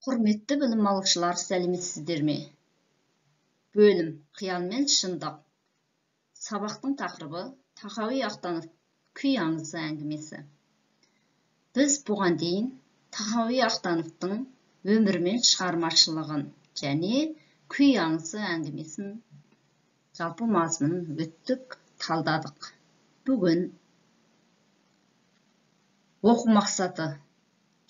Құрметті білім алушылар, сәлеметсіздер ме? Бөлім қиял мен шындық. Сабақтың тақырыбы Тахауи Ахтанов күй аңызы әңгімесі. Біз бұған дейін Тахауи Ахтановтың өмірі мен шығармашылығын және күй аңызы әңгімесін жалпы мазмұнын өттік, талдадық. Бүгін оқу мақсаты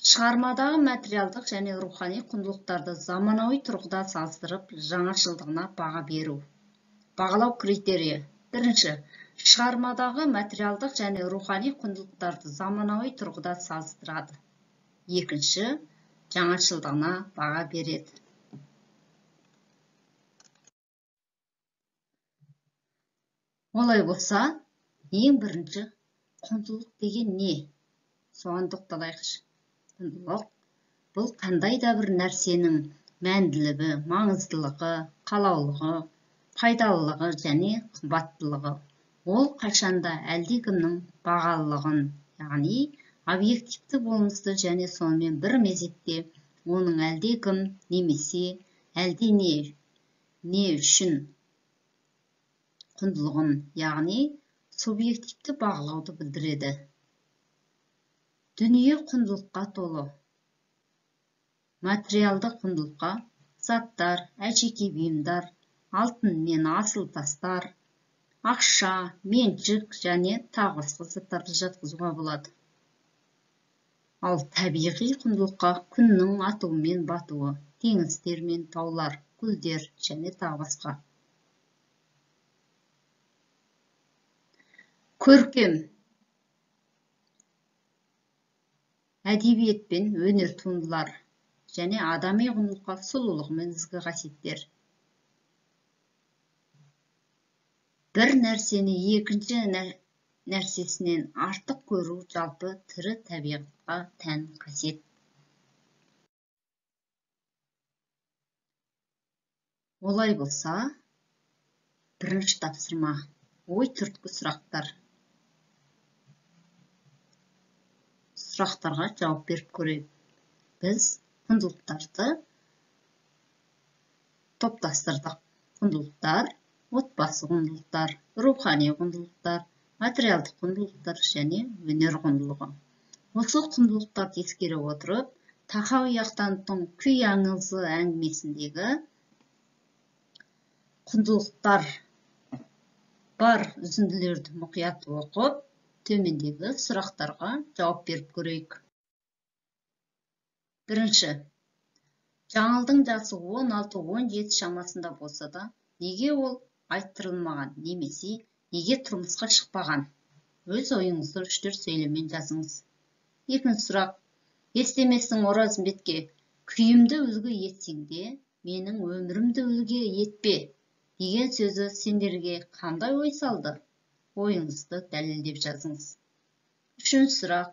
шығармадағы материалдық және рухани құндылықтарды заманауи тұрғыда салыстырып, жаңашылдығына баға беру. Бағалау критерийі. Бірінші, шығармадағы материалдық және рухани құндылықтарды заманауи тұрғыда салыстырады. Екінші, жаңашылдығына баға береді. Олай болса, ең бірінші, құндылық деген не? Соған тоқталайықшы. Құндылық бұл қандай да бір нәрсенің мәнділігі, маңыздылығы, қалаулығы, пайдалылығы және қымбаттылығы. Ол қашанда әлдекімнің бағалылығын, яғни объективті болмысты және сонымен бір мезетте оның әлдекім немесе әлдене үшін құндылығын, яғни субъективті бағалауды білдіреді. Дүние құндылыққа толы. Материалды құндылыққа заттар, әшекей бұйымдар, алтын мен асыл тастар, ақша, меншік және тағы басқа заттарды жатқызуға болады. Ал табиғи құндылыққа күннің атуы мен батуы, теңіздер мен таулар, гүлдер және тағы басқа. Көркем. Әдебиет пен өнер туындылар және адами құндылыққа сұлулық мен ізгі қасиеттер. Бір нәрсені екінші нәрсесінен артық көру жалпы тірі табиғатқа тән қасиет. Олай болса, бірінші тапсырма ой түрткі сұрақтар. Сұрақтарға жауап беріп көрейік. Біз құндылықтарды топтастырдық. Құндылықтар, отбасы құндылықтар, рухани құндылықтар, материалдық құндылықтар және өнер құндылығы. Осы құндылықтарды ескере отырып, Тахауи Ахтановтың күй аңызы әңгімесіндегі құндылықтар бар үзінділерді мұқият оқып, төмендегі сұрақтарға жауап беріп көрейік. Бірінші, жаңылдың жасы 16-17 шамасында болса да, неге ол айттырылмаған, немесе неге тұрмысқа шықпаған? Өз ойыңызды 3-4 сөйлеммен жазыңыз. Екінші сұрақ, естемесің Оразымбетке, күйімді үлгі етсең де, менің өмірімді үлгі етпе деген сөзі сендерге қандай ой салды? Ойыңызды дәлелдеп жазыңыз. Үшінші сұрақ,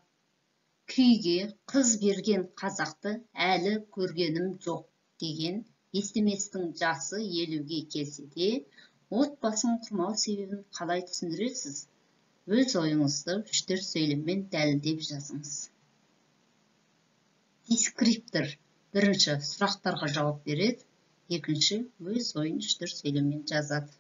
күйге қыз берген қазақты әлі көргенім жоқ деген естеместің жасы 50-ге келсе де, отбасын құрмау себебін қалай түсіндіресіз? Өз ойыңызды 3-4 сөйлеммен дәлелдеп жазыңыз. Дескриптор. Бірінші, сұрақтарға жауап береді. Екінші, өз ойын 3-4 сөйлеммен жазады.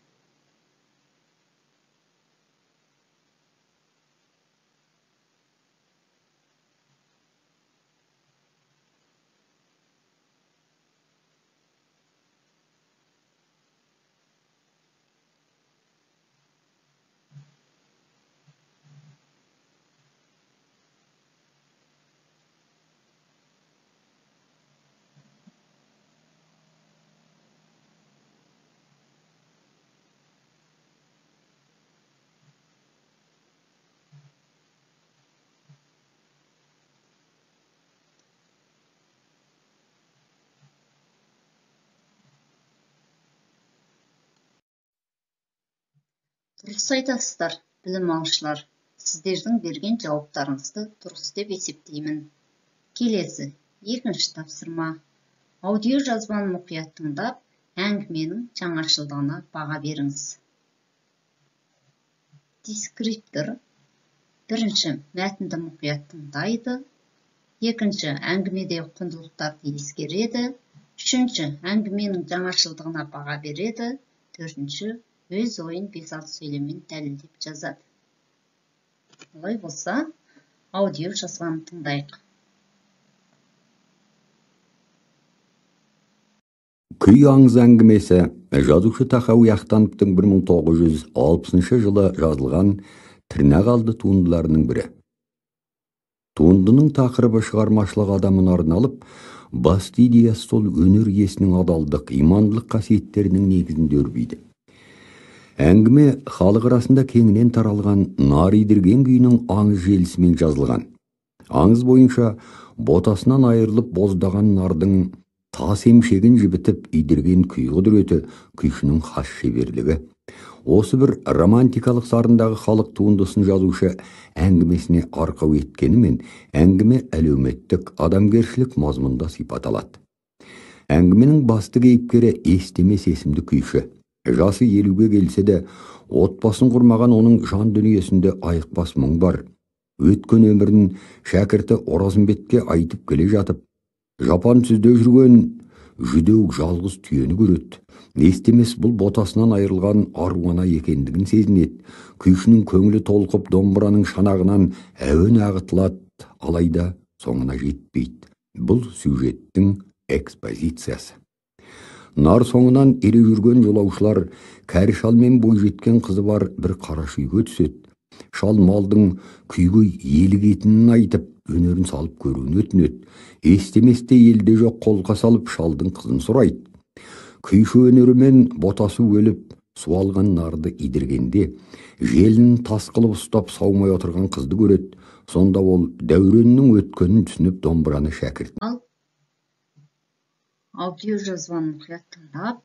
Дұрыс айтасыздар, білім алушылар. Сіздердің берген жауаптарыңызды дұрыс деп есептеймін. Келесі, екінші тапсырма. Аудио жазбаны мұқият тыңдап, әңгіменің жаңашылдығына баға беріңіз. Дескриптор. Бірінші, мәтінді мұқият тыңдайды. Екінші, әңгімедегі құндылықтарды ескереді. Үшінші, әңгіменің жаңашылдығына баға береді. Төртінші, өз ойын бес-алты сөйлеммен дәлелдеп жазады. Олай болса, аудио жазғанын тыңдайық. Күй аңыз әңгімесі жазушы Тахауи Ахтановтың 1960 жылы жазылған тырнақалды туындыларының бірі. Туындының тақырыбы шығармашылық адамына арналып, басты идеясы сол өнер иесінің адалдық, имандылық қасиеттерінің негізінде өрбиді. Әңгіме халық арасында кеңінен таралған нар идірген күйінің аңыз желісімен жазылған. Аңыз бойынша ботасынан айырылып боздаған нардың тас емшегін жібітіп идірген күй құдіреті, күйшінің хас шеберлігі. Осы бір романтикалық сарындағы халық туындысын жазушы әңгімесіне арқау еткенімен, әңгіме әлеуметтік, адамгершілік мазмұнда сипатталады. Әңгіменің басты кейіпкері естемес есімді күйші. Жасы 50-ге келсе де, отбасын құрмаған оның жан дүниесінде айықпас мұң бар. Өткен өмірін шәкірті Оразымбетке айтып келе жатып, жапан түзде жүрген жүдеу жалғыз түйені көреді. Естемес бұл ботасынан айырылған аруана екендігін сезінеді. Күйшінің көңілі толқып, домбыраның шанағынан әуен ағытылады, алайда соңына жетпейді. Бұл сюжеттің экспозициясы. Нар соңынан ере жүрген жолаушылар кәрі шал мен бойжеткен қызы бар бір қараш үйге түседі. Шал малдың күйге елігетінін айтып, өнерін салып көруін өтінеді. Естеместе елде жоқ қолға салып шалдың қызын сұрайды. Күйші өнерімен ботасы өліп, суалған нарды идіргенде, желін тас қылып ұстап саумай отырған қызды көреді. Сонда ол дәуреннің өткенін түсініп домбыраны шәкірт. Ал аудио жазбаны мұқият тыңдап,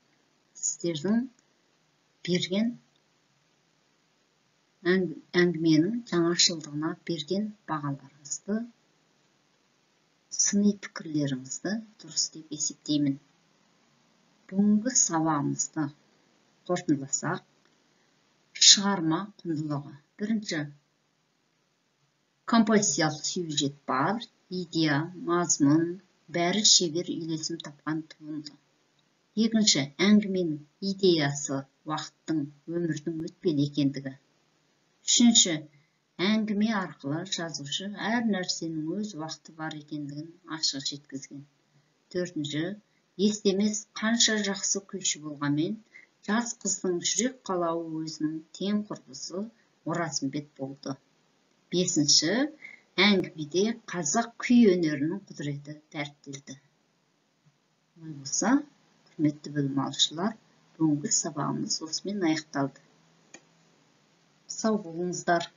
сіздердің берген әңгіменің жаңашылдығына берген бағаларыңызды, сыни пікірлеріңізді дұрыс деп есептеймін. Бүгінгі сабағымызды қорытындыласақ, шығарма құндылығы. Бірінші, композициялық сюжет бар, идея, мазмұн, бәрі шебер үйлесім тапқан туынды. Екінші, әңгіменің идеясы уақыттың, өмірдің өтпелі екендігі. Үшінші, әңгіме арқылы жазушы әр нәрсенің өз уақыты бар екендігін ашық жеткізген. Төртінші, естемес қанша жақсы күйші болғанмен, жас қыздың жүрек қалауы өзінің тең құрбысы Оразымбет болды. Бесінші, әңгімеде қазақ күй өнерінің құдіреті дәріптелді. Олай болса, құрметті білім алушылар, бүгінгі сабағымыз осымен аяқталды. Сау болыңыздар.